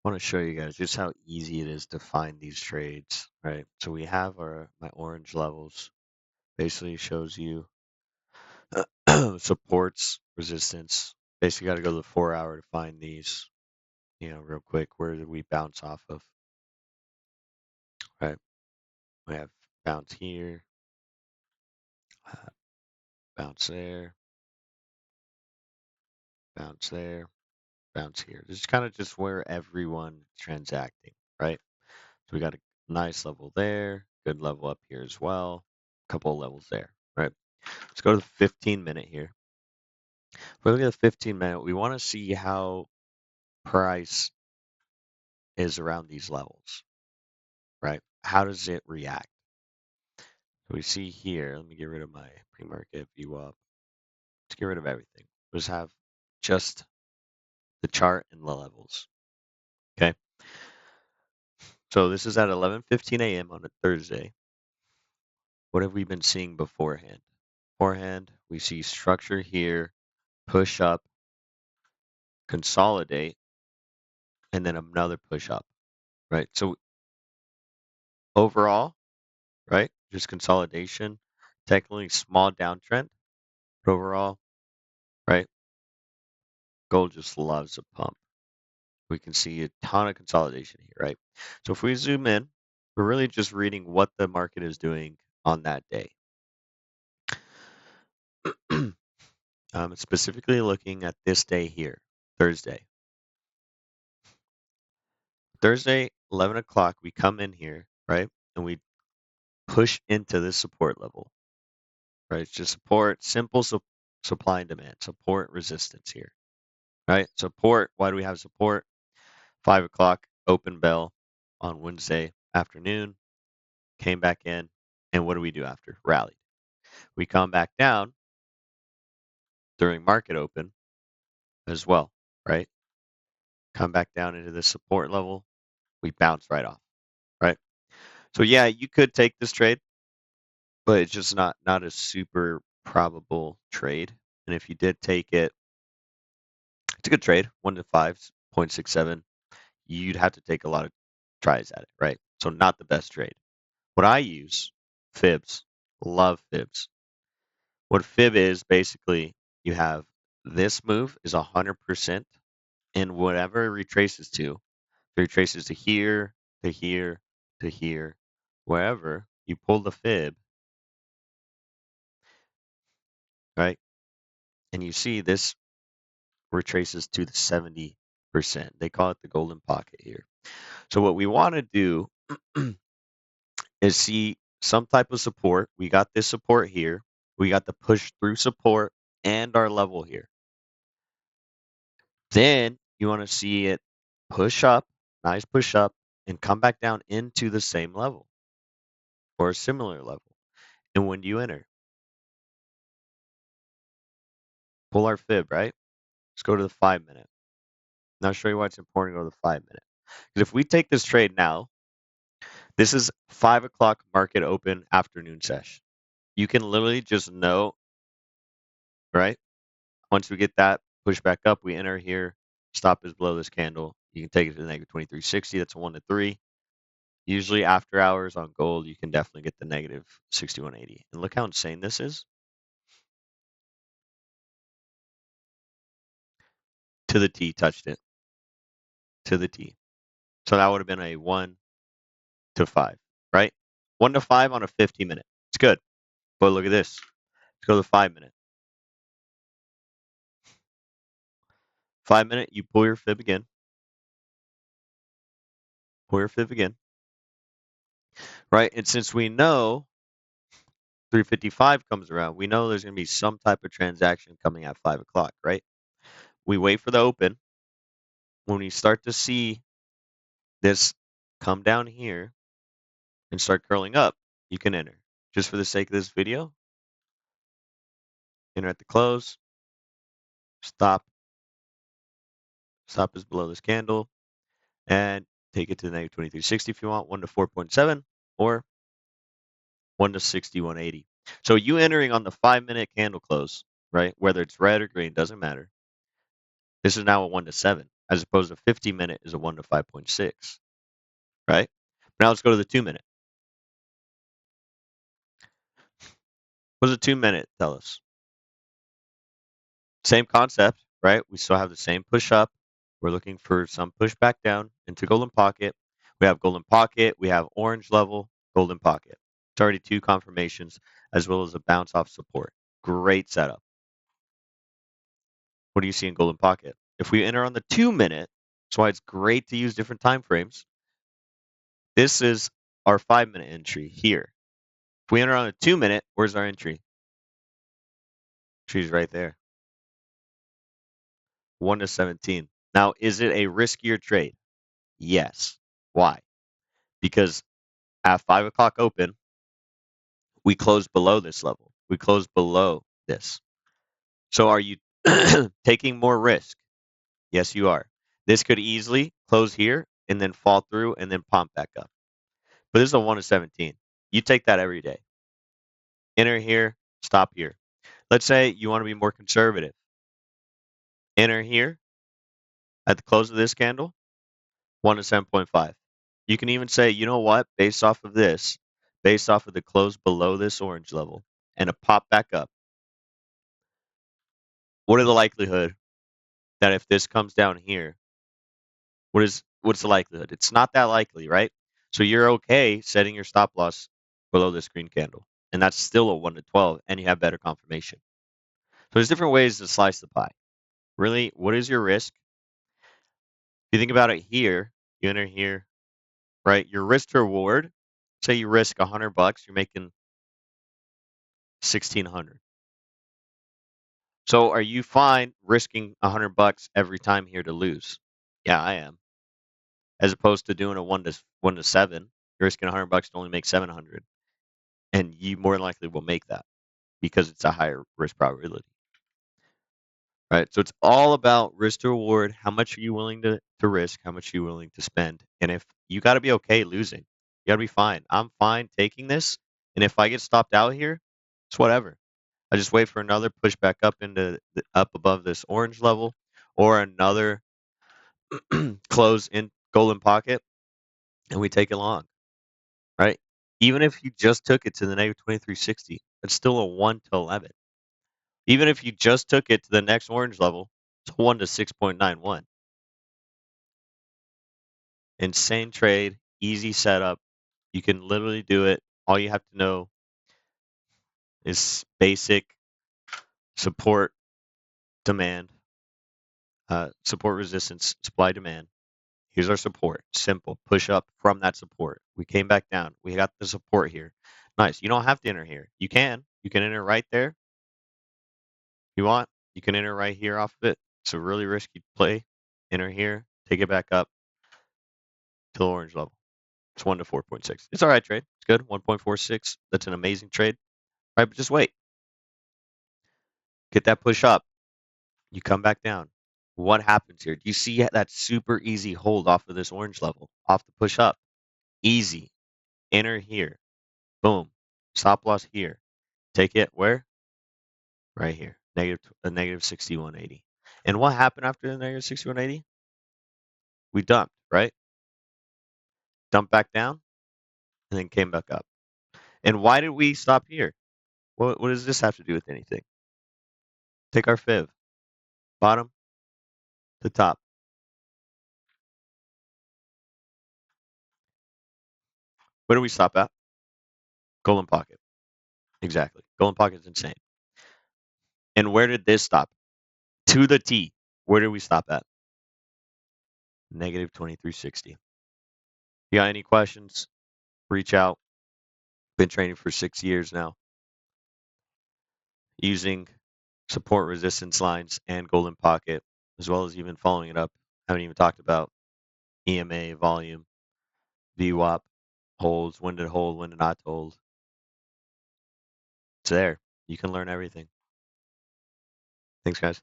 want to show you guys just how easy it is to find these trades, right? So we have my orange levels. Basically shows you supports, resistance. Basically got to go to the 4 hour to find these, real quick. Where did we bounce off of? Right. We have bounce here, uh, bounce there, bounce there, bounce here. This is kind of just where everyone's transacting, right? So we got a nice level there, good level up here as well, a couple of levels there, right? Let's go to the 15-minute here. If we look at the 15-minute, we want to see how price is around these levels, right? How does it react? So we see here, let me get rid of my pre-market view up. Let's get rid of everything. Let's have just the chart and the levels. Okay. So this is at 11:15 a.m. on a Thursday. What have we been seeing beforehand? Beforehand, we see structure here, push up, consolidate, and then another push up, right? So overall, right, just consolidation, technically small downtrend, but overall, right, gold just loves a pump. We can see a ton of consolidation here, right? So if we zoom in, we're really just reading what the market is doing on that day. Specifically looking at this day here, Thursday. Thursday, 11 o'clock, we come in here, right? And we push into this support level, right? It's just support, simple supply and demand, support resistance here, right? Support, why do we have support? 5 o'clock, open bell on Wednesday afternoon, came back in, and what do we do after? Rallied. We come back down during market open as well, right? Come back down into the support level, we bounce right off, right? So yeah, you could take this trade, but it's just not a super probable trade. And if you did take it, it's a good trade, 1 to 5, 0.67. You'd have to take a lot of tries at it, right? So not the best trade. What I use, fibs, love fibs. What fib is basically, you have this move is 100% in whatever it retraces to. If it retraces to here, to here, to here, wherever you pull the fib, right? And you see this retraces to the 70%. They call it the golden pocket here. So what we want to do is see some type of support. We got this support here. We got the push through support and our level here. Then you want to see it push up, nice push up, and come back down into the same level or a similar level. And when you enter, pull our fib, right? Let's go to the 5-minute. Now I'll show you why it's important to go to the 5-minute. Because if we take this trade now, this is 5 o'clock market open afternoon sesh. You can literally just know, right? Once we get that push back up, we enter here. Stop is below this candle. You can take it to the negative 2360. That's a 1 to 3. Usually after hours on gold, you can definitely get the negative 6180. And look how insane this is. To the T, touched it. To the T. So that would have been a 1 to 5, right? 1 to 5 on a 15-minute. It's good. But look at this. Let's go to the 5-minute. 5-minute, you pull your fib again. Pull your fib again. Right? And since we know 355 comes around, we know there's going to be some type of transaction coming at 5 o'clock, right? We wait for the open. When we start to see this come down here and start curling up, you can enter. Just for the sake of this video, enter at the close. Stop. Stop is below this candle. And take it to the negative 2360 if you want, 1 to 4.7 or 1 to 6180. So you entering on the 5-minute candle close, right? Whether it's red or green, doesn't matter. This is now a 1 to 7. as opposed to 50-minute is a 1 to 5.6, right? Now let's go to the 2-minute. What does a 2-minute tell us? Same concept, right? We still have the same push up. We're looking for some push back down into golden pocket. We have golden pocket. We have orange level, golden pocket. It's already 2 confirmations as well as a bounce off support. Great setup. What do you see in golden pocket? If we enter on the 2-minute, that's why it's great to use different time frames. This is our 5-minute entry here. If we enter on a 2-minute, where's our entry? Entry's right there. 1 to 17. Now, is it a riskier trade? Yes. Why? Because at 5 o'clock open, we closed below this level. We closed below this. So are you taking more risk? Yes, you are. This could easily close here and then fall through and then pump back up. But this is a 1 to 17. You take that every day. Enter here, stop here. Let's say you want to be more conservative. Enter here at the close of this candle, 1 to 7.5. You can even say, you know what, based off of this, based off of the close below this orange level and a pop back up, what are the likelihood that if this comes down here, what's the likelihood? It's not that likely, right? So you're okay setting your stop loss below this green candle, and that's still a 1 to 12, and you have better confirmation. So there's different ways to slice the pie. Really, what is your risk? If you think about it here, you enter here, right? Your risk to reward, say you risk $100, you're making 1,600. So are you fine risking $100 every time here to lose? Yeah, I am. As opposed to doing a 1 to 7, you're risking $100 to only make 700, and you more than likely will make that because it's a higher risk probability. Right. So it's all about risk to reward. How much are you willing to risk? How much are you willing to spend? And if you got to be okay losing, you got to be fine. I'm fine taking this. And if I get stopped out here, it's whatever. I just wait for another push back up into up above this orange level or another close in golden pocket and we take it long. Right. Even if you just took it to the negative 2360, it's still a 1 to 11. Even if you just took it to the next orange level, it's 1 to 6.91. Insane trade, easy setup. You can literally do it. All you have to know is basic support, demand, support resistance, supply demand. Here's our support. Simple. Push up from that support. We came back down. We got the support here. Nice. You don't have to enter here. You can. You can enter right there. You want. You can enter right here off of it. It's a really risky play. Enter here. Take it back up to the orange level. It's 1 to 4.6. It's all right trade. It's good. 1.46. That's an amazing trade. All right, but just wait. Get that push up. You come back down. What happens here? Do you see that super easy hold off of this orange level, off the push up? Easy. Enter here. Boom. Stop loss here. Take it where? Right here. Negative 6180. And what happened after the negative 6180? We dumped, right? Dumped back down and then came back up. And why did we stop here? What does this have to do with anything? Take our fib. Bottom to top. Where do we stop at? Golden pocket. Exactly. Golden pocket is insane. And where did this stop? To the T. Where did we stop at? Negative 2360. You got any questions? Reach out. Been training for 6 years now. Using support resistance lines and golden pocket, as well as even following it up. Haven't even talked about EMA, volume, VWAP, holds, when to hold, when to not hold. It's there. You can learn everything. Thanks, guys.